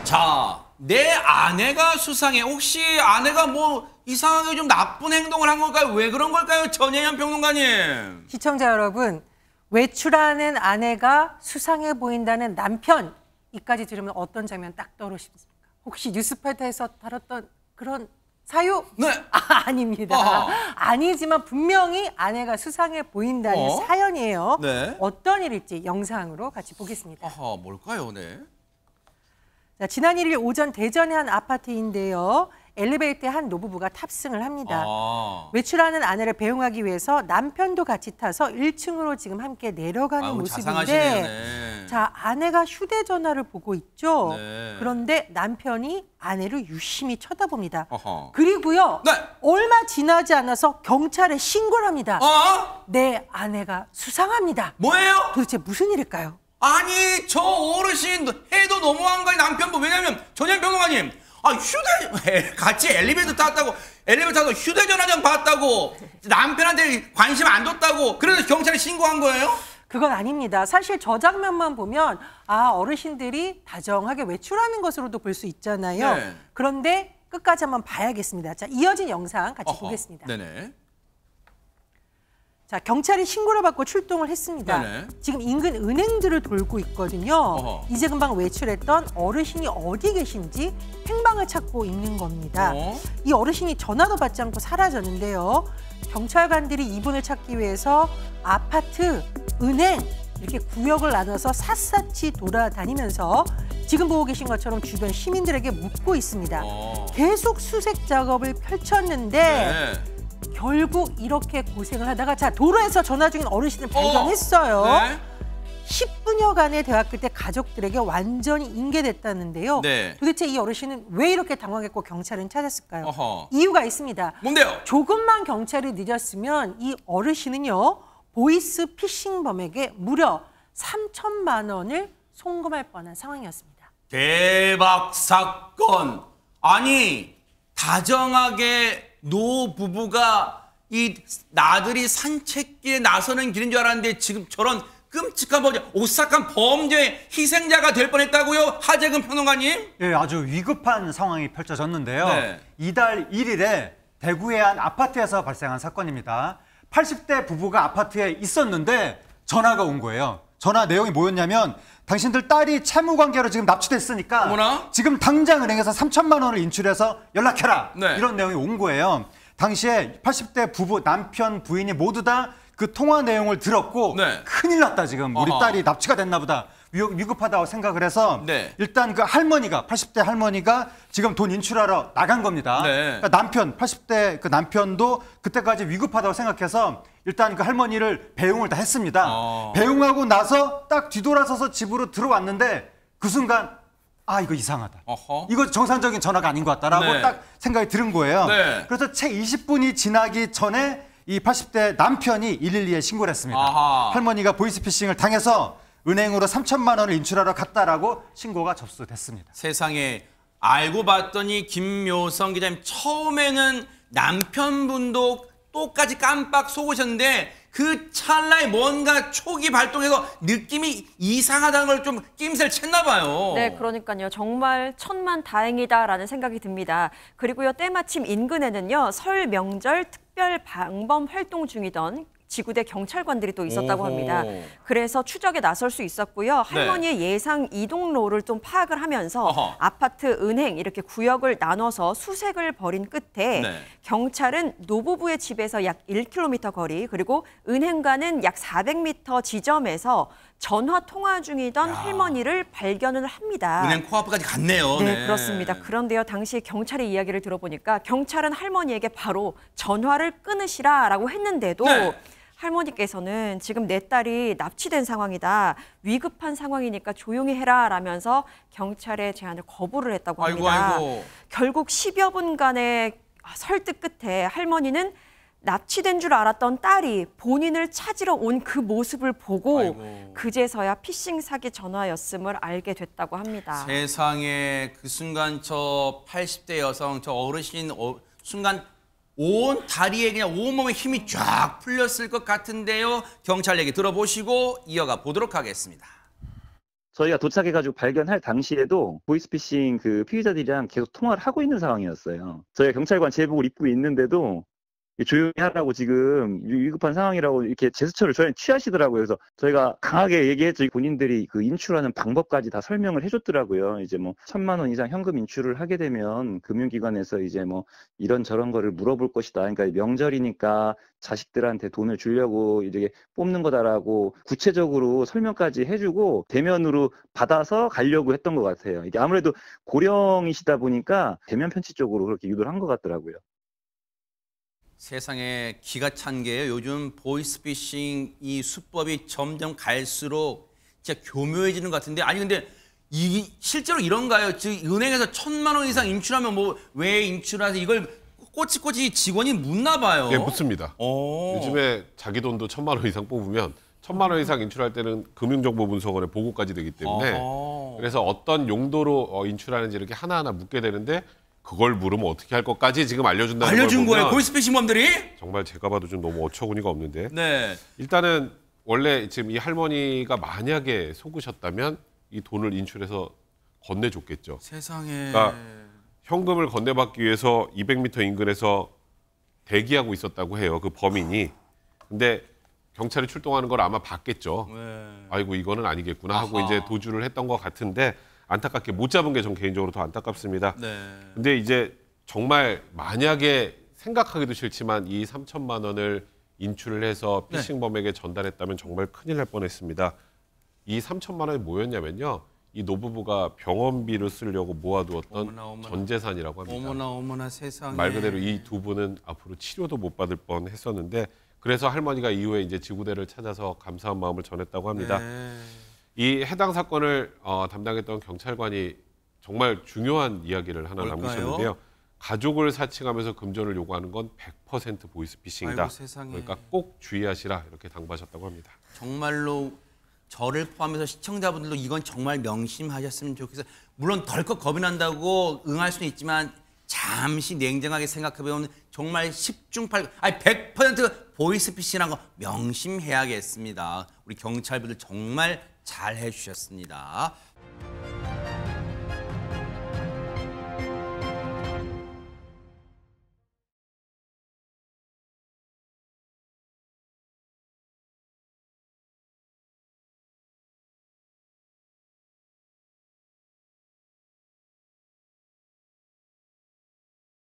자, 내 아내가 수상해. 혹시 아내가 뭐 이상하게 좀 나쁜 행동을 한 걸까요? 왜 그런 걸까요? 전예현 평론가님. 시청자 여러분, 외출하는 아내가 수상해 보인다는 남편, 이까지 들으면 어떤 장면 딱 떠오르십니까? 혹시 뉴스파이터에서 다뤘던 그런 사유? 네. 아닙니다. 아하. 아니지만 분명히 아내가 수상해 보인다는 사연이에요. 네. 어떤 일일지 영상으로 같이 보겠습니다. 아하, 뭘까요? 네. 자, 지난 1일 오전 대전의 한 아파트인데요. 엘리베이터에 한 노부부가 탑승을 합니다. 외출하는 아내를 배웅하기 위해서 남편도 같이 타서 1층으로 지금 함께 내려가는 모습인데 자상하시네요. 네. 자, 아내가 휴대전화를 보고 있죠. 네. 그런데 남편이 아내를 유심히 쳐다봅니다. 어허. 그리고요. 네. 얼마 지나지 않아서 경찰에 신고를 합니다. 어? 내 아내가 수상합니다. 뭐예요? 도대체 무슨 일일까요? 아니, 저 어르신 해도 너무한 거예요, 남편분. 왜냐면 전예현 평론가님, 같이 엘리베이터 타고 휴대전화 좀 봤다고 남편한테 관심 안 줬다고 그래서 경찰에 신고한 거예요? 그건 아닙니다. 사실 저 장면만 보면 어르신들이 다정하게 외출하는 것으로도 볼 수 있잖아요. 네. 그런데 끝까지 한번 봐야겠습니다. 자, 이어진 영상 같이 보겠습니다. 네네. 자, 경찰이 신고를 받고 출동을 했습니다. 네네. 지금 인근 은행들을 돌고 있거든요. 이제 금방 외출했던 어르신이 어디 계신지 행방을 찾고 있는 겁니다. 이 어르신이 전화도 받지 않고 사라졌는데요. 경찰관들이 이분을 찾기 위해서 아파트, 은행 이렇게 구역을 나눠서 샅샅이 돌아다니면서 지금 보고 계신 것처럼 주변 시민들에게 묻고 있습니다. 계속 수색 작업을 펼쳤는데 네. 결국 이렇게 고생을 하다가 자, 도로에서 전화 중인 어르신을 발견했어요. 네. 10분여간의 대화 끝에 가족들에게 완전히 인계됐다는데요. 네. 도대체 이 어르신은 왜 이렇게 당황했고 경찰은 찾았을까요? 어허. 이유가 있습니다. 뭔데요? 조금만 경찰이 늦었으면 이 어르신은요. 보이스 피싱범에게 무려 3천만 원을 송금할 뻔한 상황이었습니다. 대박 사건. 아니, 다정하게 노부부가 이 나들이 산책길에 나서는 길인 줄 알았는데 지금 저런 끔찍한 범죄, 오싹한 범죄의 희생자가 될 뻔했다고요? 하재근 평론가님? 예, 아주 위급한 상황이 펼쳐졌는데요. 네. 이달 1일에 대구의 한 아파트에서 발생한 사건입니다. 80대 부부가 아파트에 있었는데 전화가 온 거예요. 전화 내용이 뭐였냐면 당신들 딸이 채무 관계로 지금 납치됐으니까 어머나? 지금 당장 은행에서 3천만 원을 인출해서 연락해라. 네. 이런 내용이 온 거예요. 당시에 80대 부부, 남편, 부인이 모두 다 그 통화 내용을 들었고 네. 큰일 났다 지금. 우리 어허. 딸이 납치가 됐나 보다. 위급하다고 생각을 해서 네. 일단 그 할머니가 80대 할머니가 지금 돈 인출하러 나간 겁니다. 네. 그러니까 남편 80대 그 남편도 그때까지 위급하다고 생각해서 일단 그 할머니를 배웅을 다 했습니다. 배웅하고 나서 딱 뒤돌아서서 집으로 들어왔는데 그 순간 이거 이상하다. 어허. 이거 정상적인 전화가 아닌 것 같다라고 네. 딱 생각이 드는 거예요. 네. 그래서 채 20분이 지나기 전에 이 80대 남편이 112에 신고를 했습니다. 아하. 할머니가 보이스피싱을 당해서 은행으로 3천만 원을 인출하러 갔다라고 신고가 접수됐습니다. 세상에, 알고 봤더니 김묘성 기자님, 처음에는 남편분도 똑같이 깜빡 속으셨는데 그 찰나에 뭔가 촉이 발동해서 느낌이 이상하다는 걸 좀 낌새를 챘나 봐요. 네, 그러니까요. 정말 천만다행이다라는 생각이 듭니다. 그리고요, 때마침 인근에는요, 설 명절 특별 방범 활동 중이던 지구대 경찰관들이 또 있었다고 합니다. 그래서 추적에 나설 수 있었고요. 할머니의 예상 이동로를 좀 파악을 하면서 아파트, 은행 이렇게 구역을 나눠서 수색을 벌인 끝에 경찰은 노부부의 집에서 약 1km 거리 그리고 은행과는 약 400m 지점에서 전화 통화 중이던 할머니를 발견을 합니다. 은행 코앞까지 갔네요. 네, 그렇습니다. 그런데요, 당시 경찰의 이야기를 들어보니까 경찰은 할머니에게 바로 전화를 끊으시라라고 했는데도 할머니께서는 지금 내 딸이 납치된 상황이다. 위급한 상황이니까 조용히 해라 라면서 경찰의 제안을 거부를 했다고 합니다. 아이고. 결국 10여 분간의 설득 끝에 할머니는 납치된 줄 알았던 딸이 본인을 찾으러 온 그 모습을 보고 그제서야 피싱 사기 전화였음을 알게 됐다고 합니다. 세상에, 그 순간 저 80대 여성, 저 어르신 순간 온 다리에 그냥 온몸에 힘이 쫙 풀렸을 것 같은데요. 경찰 얘기 들어보시고 이어가 보도록 하겠습니다. 저희가 도착해가지고 발견할 당시에도 보이스피싱 그 피의자들이랑 계속 통화를 하고 있는 상황이었어요. 저희가 경찰관 제복을 입고 있는데도 조용히 하라고 지금 위급한 상황이라고 이렇게 제스처를 저희는 취하시더라고요. 그래서 저희가 강하게 얘기했죠. 본인들이 그 인출하는 방법까지 다 설명을 해줬더라고요. 이제 뭐 1,000만 원 이상 현금 인출을 하게 되면 금융기관에서 이제 뭐 이런 저런 거를 물어볼 것이다. 그러니까 명절이니까 자식들한테 돈을 주려고 이렇게 뽑는 거다라고 구체적으로 설명까지 해주고 대면으로 받아서 가려고 했던 것 같아요. 이게 아무래도 고령이시다 보니까 대면 편취 쪽으로 그렇게 유도를 한 것 같더라고요. 세상에 기가 찬 게요. 요즘 보이스피싱 이 수법이 점점 갈수록 진짜 교묘해지는 것 같은데, 아니 근데 이 실제로 이런가요? 즉 은행에서 1,000만 원 이상 인출하면 뭐 왜 인출하세요? 이걸 꼬치꼬치 직원이 묻나 봐요. 네, 묻습니다. 요즘에 자기 돈도 1,000만 원 이상 뽑으면 1,000만 원 이상 인출할 때는 금융정보분석원에 보고까지 되기 때문에 그래서 어떤 용도로 인출하는지 이렇게 하나하나 묻게 되는데 그걸 물으면 어떻게 할 것까지 지금 알려준다는 걸 알려준 보면 거예요. 보이스피싱범들이? 정말 제가 봐도 좀 너무 어처구니가 없는데. 네. 일단은 원래 지금 이 할머니가 만약에 속으셨다면 이 돈을 인출해서 건네줬겠죠. 세상에. 그러니까 현금을 건네받기 위해서 200m 인근에서 대기하고 있었다고 해요. 그 범인이. 근데 경찰이 출동하는 걸 아마 봤겠죠. 네. 아이고 이거는 아니겠구나 하고 이제 도주를 했던 것 같은데 안타깝게 못 잡은 게 전 개인적으로 더 안타깝습니다. 네. 근데 이제 정말 만약에 생각하기도 싫지만 이 3,000만 원을 인출을 해서 피싱범에게 전달했다면 정말 큰일 날 뻔했습니다. 이 3,000만 원이 뭐였냐면요. 이 노부부가 병원비를 쓰려고 모아두었던 어머나. 전 재산이라고 합니다. 어머나 세상에. 말 그대로 이 두 분은 앞으로 치료도 못 받을 뻔했었는데 그래서 할머니가 이후에 이제 지구대를 찾아서 감사한 마음을 전했다고 합니다. 네. 이 해당 사건을 담당했던 경찰관이 정말 중요한 이야기를 하나 뭘까요? 남기셨는데요. 가족을 사칭하면서 금전을 요구하는 건 100% 보이스피싱이다. 아이고, 세상에. 그러니까 꼭 주의하시라 이렇게 당부하셨다고 합니다. 정말로 저를 포함해서 시청자분들도 이건 정말 명심하셨으면 좋겠어요. 물론 덜컥 겁이 난다고 응할 수는 있지만 잠시 냉정하게 생각해보면 정말 10중 8구, 아니 100% 보이스피싱이라는 거 명심해야겠습니다. 우리 경찰분들 정말 잘 해주셨습니다.